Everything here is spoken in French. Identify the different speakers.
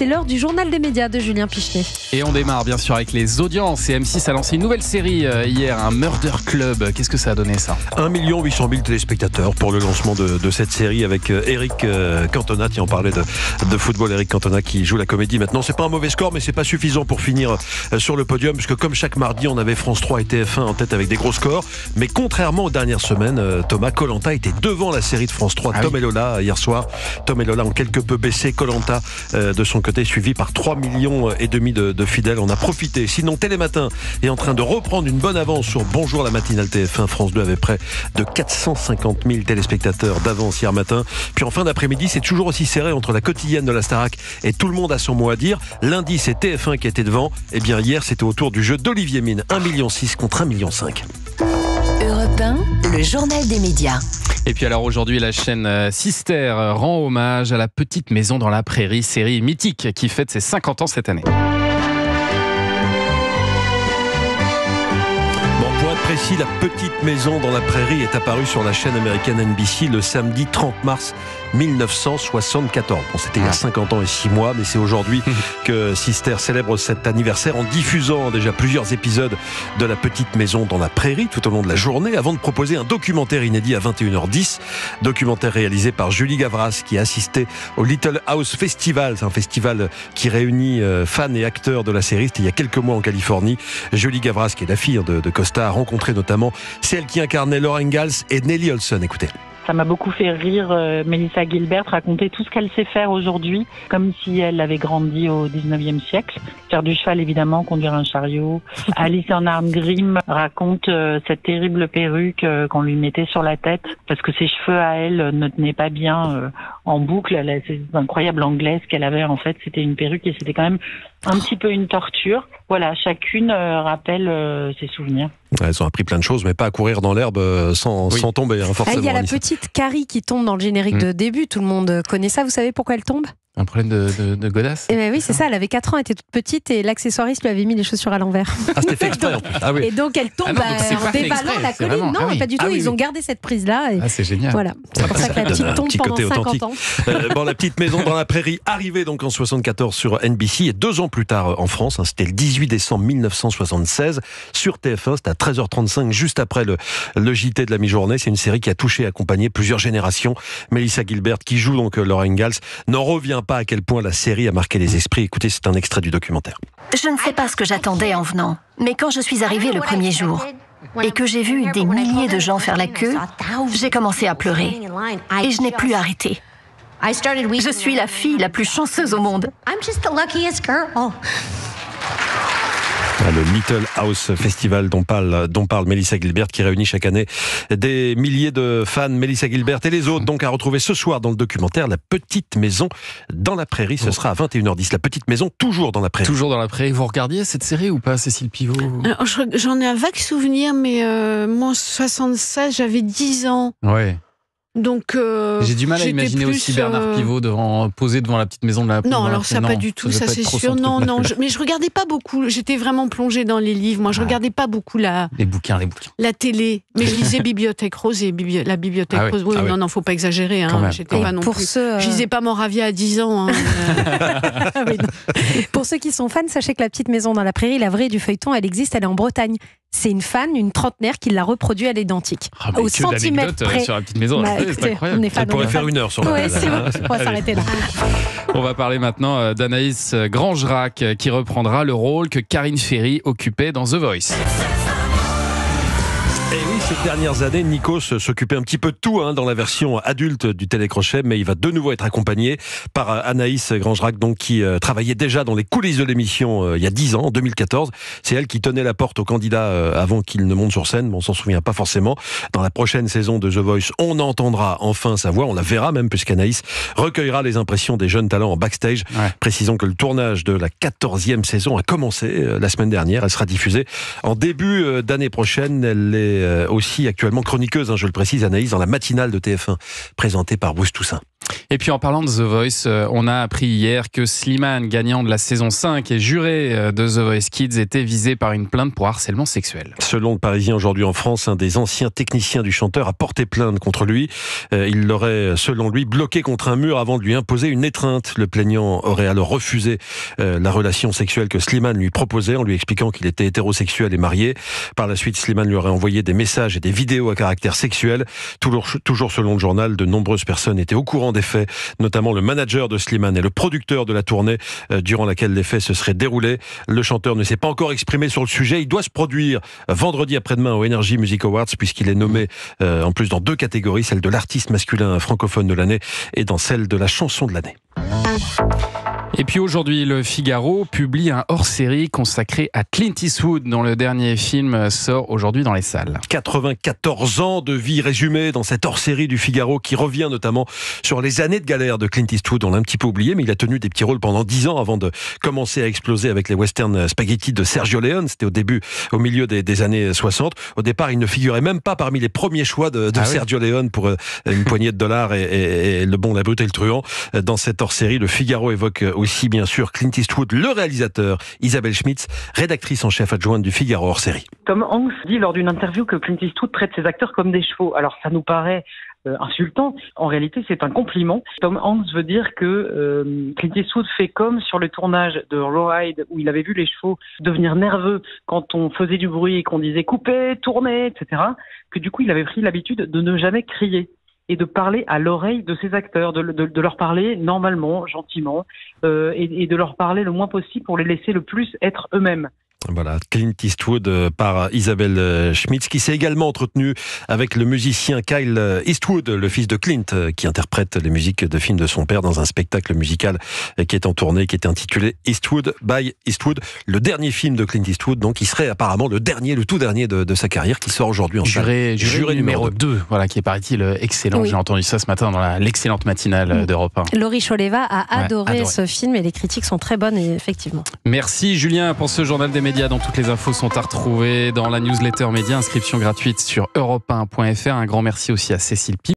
Speaker 1: c'est l'heure du journal des médias de Julien Pichenet.
Speaker 2: Et on démarre bien sûr avec les audiences. Et M6 a lancé une nouvelle série hier, un Murder Club. Qu'est-ce que ça a donné ça ?
Speaker 3: 1 800 000 téléspectateurs pour le lancement de cette série avec Eric Cantona. Tiens, on parlait de football, Eric Cantona qui joue la comédie maintenant. C'est pas un mauvais score, mais c'est pas suffisant pour finir sur le podium, puisque comme chaque mardi, on avait France 3 et TF1 en tête avec des gros scores. Mais contrairement aux dernières semaines, Thomas, Koh-Lanta était devant la série de France 3, Tom et Lola, hier soir. Tom et Lola ont quelque peu baissé, Koh-Lanta de son côté suivi par 3,5 millions de fidèles. On a profité. Sinon, Télématin est en train de reprendre une bonne avance sur Bonjour la matinale TF1. France 2 avait près de 450 000 téléspectateurs d'avance hier matin. Puis en fin d'après-midi, c'est toujours aussi serré entre la quotidienne de la Starac et Tout le monde a son mot à dire. Lundi, c'est TF1 qui était devant. Et bien hier, c'était au tour du jeu d'Olivier Mine. 1,6 million contre 1,5 million.
Speaker 4: Europe 1, le journal des médias.
Speaker 2: Et puis alors aujourd'hui, la chaîne Sister rend hommage à La Petite Maison dans la Prairie, série mythique qui fête ses 50 ans cette année.
Speaker 3: Pour être précis, La Petite Maison dans la Prairie est apparue sur la chaîne américaine NBC le samedi 30 mars 1974. Bon, c'était il y a 50 ans et 6 mois, mais c'est aujourd'hui que Sister célèbre cet anniversaire en diffusant déjà plusieurs épisodes de La Petite Maison dans la Prairie tout au long de la journée, avant de proposer un documentaire inédit à 21h10. Documentaire réalisé par Julie Gavras, qui a assisté au Little House Festival. C'est un festival qui réunit fans et acteurs de la série. C'était il y a quelques mois en Californie. Julie Gavras, qui est la fille de Costa, a rencontré notamment celle qui incarnait Laura Ingalls et Nelly Olson. Écoutez.
Speaker 5: Ça m'a beaucoup fait rire, Melissa Gilbert raconter tout ce qu'elle sait faire aujourd'hui, comme si elle avait grandi au 19e siècle. Faire du cheval, évidemment, conduire un chariot. Alice en Arngrim raconte cette terrible perruque qu'on lui mettait sur la tête, parce que ses cheveux à elle ne tenaient pas bien en boucle. C'est incroyable anglaise qu'elle avait, en fait. C'était une perruque et c'était quand même un petit peu une torture. Voilà, chacune rappelle ses souvenirs.
Speaker 3: Elles ont appris plein de choses, mais pas à courir dans l'herbe sans tomber, forcément.
Speaker 1: Il y a la petite Carrie qui tombe dans le générique de début. Tout le monde connaît ça. Vous savez pourquoi elle tombe ?
Speaker 2: Un problème de godasse ?
Speaker 1: Eh bien oui, c'est ça. Elle avait 4 ans, elle était toute petite et l'accessoiriste lui avait mis les chaussures à l'envers.
Speaker 3: Ah, c'était fait exprès en plus. Ah oui.
Speaker 1: Et donc elle tombe en dévalant la colline.
Speaker 2: Vraiment...
Speaker 1: Non, pas du tout. Ils ont gardé cette prise-là. Et...
Speaker 2: c'est génial.
Speaker 1: Voilà. C'est pour ça que la petite tombe pendant 50 ans.
Speaker 3: Bon, La Petite Maison dans la Prairie, arrivée donc en 74 sur NBC et 2 ans plus tard en France. C'était le 18 décembre 1976 sur TF1. C'était à 13h35, juste après le JT de la mi-journée. C'est une série qui a touché et accompagné plusieurs générations. Melissa Gilbert, qui joue donc Laura Ingalls, n'en revient pas à quel point la série a marqué les esprits. Écoutez, c'est un extrait du documentaire.
Speaker 6: Je ne sais pas ce que j'attendais en venant, mais quand je suis arrivée le premier jour et que j'ai vu des milliers de gens faire la queue, j'ai commencé à pleurer et je n'ai plus arrêté. Je suis la fille la plus chanceuse au monde.
Speaker 3: Le Little House Festival dont parle Melissa Gilbert, qui réunit chaque année des milliers de fans. Melissa Gilbert et les autres, donc à retrouver ce soir dans le documentaire La Petite Maison dans la Prairie. Ce sera à 21h10. La Petite Maison, toujours dans la Prairie.
Speaker 2: Toujours dans la Prairie. Vous regardiez cette série ou pas, Cécile Pivot ?
Speaker 7: Alors, j'en ai un vague souvenir, mais moi, en 76, j'avais 10 ans.
Speaker 2: Ouais.
Speaker 7: Donc,
Speaker 2: j'ai du mal à imaginer aussi Bernard Pivot posé devant La Petite Maison de la Prairie.
Speaker 7: Non, alors ça pas du tout, ça c'est sûr. Non, mais je regardais pas beaucoup. J'étais vraiment plongée dans les livres. Moi, je regardais pas beaucoup
Speaker 2: les bouquins.
Speaker 7: La télé. Mais je lisais Bibliothèque Rose et la Bibliothèque Rose. Oui, non, faut pas exagérer. Hein. J'étais pas non plus. Je lisais pas Moravia à 10 ans. Hein.
Speaker 1: Pour ceux qui sont fans, sachez que La Petite Maison dans la Prairie, la vraie du feuilleton, elle existe, elle est en Bretagne. C'est une fan, une trentenaire, qui l'a reproduit à l'identique.
Speaker 2: Au centimètre près. Sur La Petite Maison, c'est incroyable.
Speaker 3: On pourrait faire 1 heure sur la
Speaker 1: Oui, c'est bon, on pourrait s'arrêter là.
Speaker 2: On va parler maintenant d'Anaïs Grangerac, qui reprendra le rôle que Karine Ferry occupait dans The Voice.
Speaker 3: Et oui, ces dernières années, Nikos s'occupait un petit peu de tout dans la version adulte du télécrochet, mais il va de nouveau être accompagné par Anaïs Grangerac, donc qui travaillait déjà dans les coulisses de l'émission il y a 10 ans, en 2014. C'est elle qui tenait la porte aux candidats avant qu'ils ne montent sur scène, mais on s'en souvient pas forcément. Dans la prochaine saison de The Voice, on entendra enfin sa voix, on la verra même, puisqu'Anaïs recueillera les impressions des jeunes talents en backstage. Ouais. Précisons que le tournage de la 14e saison a commencé la semaine dernière. Elle sera diffusée en début d'année prochaine. Elle est aussi actuellement chroniqueuse, je le précise, Anaïs, dans la matinale de TF1, présentée par Bruce Toussaint.
Speaker 2: Et puis en parlant de The Voice, on a appris hier que Slimane, gagnant de la saison 5 et juré de The Voice Kids, était visé par une plainte pour harcèlement sexuel.
Speaker 3: Selon le Parisien aujourd'hui en France, un des anciens techniciens du chanteur a porté plainte contre lui. Il l'aurait, selon lui, bloqué contre un mur avant de lui imposer une étreinte. Le plaignant aurait alors refusé la relation sexuelle que Slimane lui proposait en lui expliquant qu'il était hétérosexuel et marié. Par la suite, Slimane lui aurait envoyé des messages et des vidéos à caractère sexuel. Toujours selon le journal, de nombreuses personnes étaient au courant des faits, notamment le manager de Slimane et le producteur de la tournée durant laquelle les faits se seraient déroulés. Le chanteur ne s'est pas encore exprimé sur le sujet. Il doit se produire vendredi après-demain au Energy Music Awards puisqu'il est nommé en plus dans 2 catégories, celle de l'artiste masculin francophone de l'année et dans celle de la chanson de l'année.
Speaker 2: Et puis aujourd'hui, le Figaro publie un hors-série consacré à Clint Eastwood, dont le dernier film sort aujourd'hui dans les salles.
Speaker 3: 94 ans de vie résumée dans cette hors-série du Figaro qui revient notamment sur les années de galère de Clint Eastwood. On l'a un petit peu oublié, mais il a tenu des petits rôles pendant 10 ans avant de commencer à exploser avec les westerns spaghetti de Sergio Leone. C'était au milieu des années 60. Au départ, il ne figurait même pas parmi les premiers choix de Sergio Leone pour une poignée de dollars et le bon, la brute et le truand. Dans cette hors-série, le Figaro évoque aussi bien sûr Clint Eastwood, le réalisateur, Isabelle Schmitz, rédactrice en chef adjointe du Figaro hors série.
Speaker 5: Tom Hanks dit lors d'une interview que Clint Eastwood traite ses acteurs comme des chevaux. Alors ça nous paraît insultant. En réalité, c'est un compliment. Tom Hanks veut dire que Clint Eastwood fait comme sur le tournage de Rawhide où il avait vu les chevaux devenir nerveux quand on faisait du bruit et qu'on disait couper, tourner, etc. Que du coup, il avait pris l'habitude de ne jamais crier et de parler à l'oreille de ses acteurs, de leur parler normalement, gentiment, et de leur parler le moins possible pour les laisser le plus être eux-mêmes.
Speaker 3: Voilà, Clint Eastwood par Isabelle Schmitz, qui s'est également entretenu avec le musicien Kyle Eastwood, le fils de Clint, qui interprète les musiques de films de son père dans un spectacle musical qui est en tournée, qui est intitulé Eastwood by Eastwood, le dernier film de Clint Eastwood, donc qui serait apparemment le tout dernier de sa carrière, qui sort aujourd'hui en salle.
Speaker 2: Juré numéro 2, voilà, qui est paraît-il excellent. Oui. J'ai entendu ça ce matin dans l'excellente matinale d'Europe 1.
Speaker 1: Laurie Choleva a adoré ce film et les critiques sont très bonnes, effectivement.
Speaker 2: Merci Julien pour ce journal des médias dont toutes les infos sont à retrouver dans la newsletter média. Inscription gratuite sur europe1.fr. Un grand merci aussi à Cécile Pie.